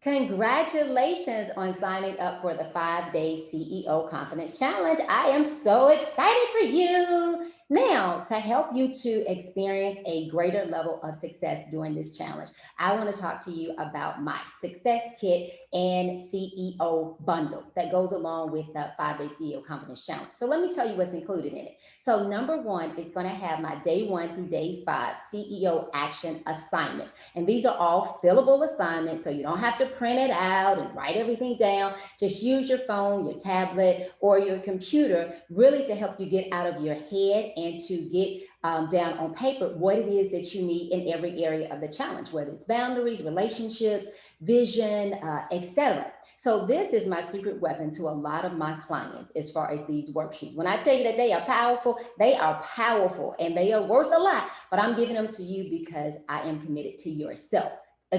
Congratulations on signing up for the 5 day CEO Confidence Challenge. I am so excited for you. Now, to help you to experience a greater level of success during this challenge, I want to talk to you about my Success Kit and CEO bundle that goes along with the 5 day CEO Confidence Challenge. So, let me tell you what's included in it. So, number one is going to have my day 1 through day 5 CEO action assignments. And these are all fillable assignments, so you don't have to print it out and write everything down. Just use your phone, your tablet, or your computer really to help you get out of your head and to get down on paper what it is that you need in every area of the challenge, whether it's boundaries, relationships, vision, etc. So this is my secret weapon to a lot of my clients as far as these worksheets. When I tell you that they are powerful and they are worth a lot, but I'm giving them to you because I am committed to yourself,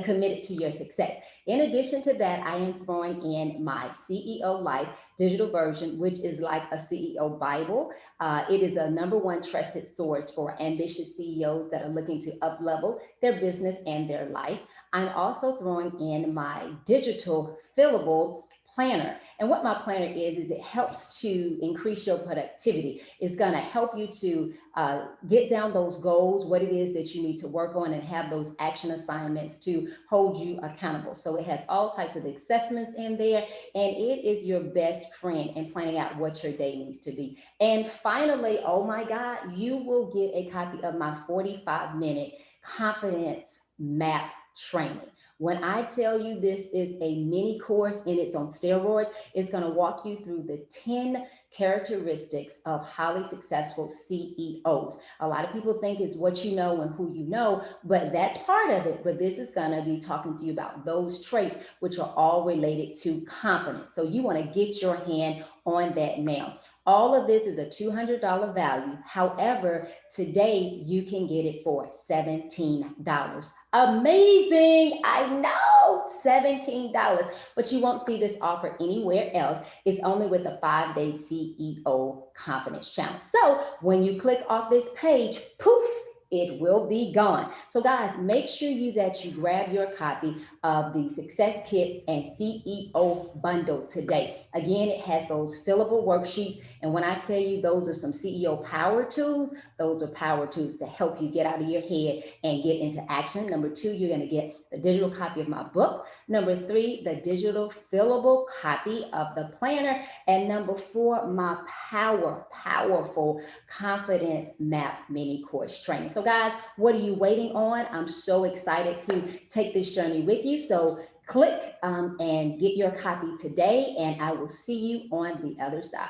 committed to your success. In addition to that, I am throwing in my CEO Life digital version, which is like a CEO Bible. It is a number one trusted source for ambitious CEOs that are looking to up level their business and their life. I'm also throwing in my digital fillable planner. And what my planner is it helps to increase your productivity. It's going to help you to get down those goals, what it is that you need to work on, and have those action assignments to hold you accountable. So it has all types of assessments in there, and it is your best friend in planning out what your day needs to be. And finally, oh my God, you will get a copy of my 45-minute confidence map training. When I tell you this is a mini course and it's on steroids, it's going to walk you through the 10 characteristics of highly successful CEOs. A lot of people think it's what you know and who you know, but that's part of it. But this is going to be talking to you about those traits, which are all related to confidence. So you want to get your hand on that now. All of this is a $200 value. However, today you can get it for $17. Amazing. I know, $17. But you won't see this offer anywhere else. It's only with the 5 day CEO Confidence Challenge. So when you click off this page, poof, it will be gone. So guys, make sure that you grab your copy of the Success Kit and CEO bundle today. Again, it has those fillable worksheets. And when I tell you those are some CEO power tools, those are power tools to help you get out of your head and get into action. Number two, you're going to get the digital copy of my book. Number three, the digital fillable copy of the planner. And number four, my powerful confidence map mini course training. So guys, what are you waiting on? I'm so excited to take this journey with you. So click and get your copy today, and I will see you on the other side.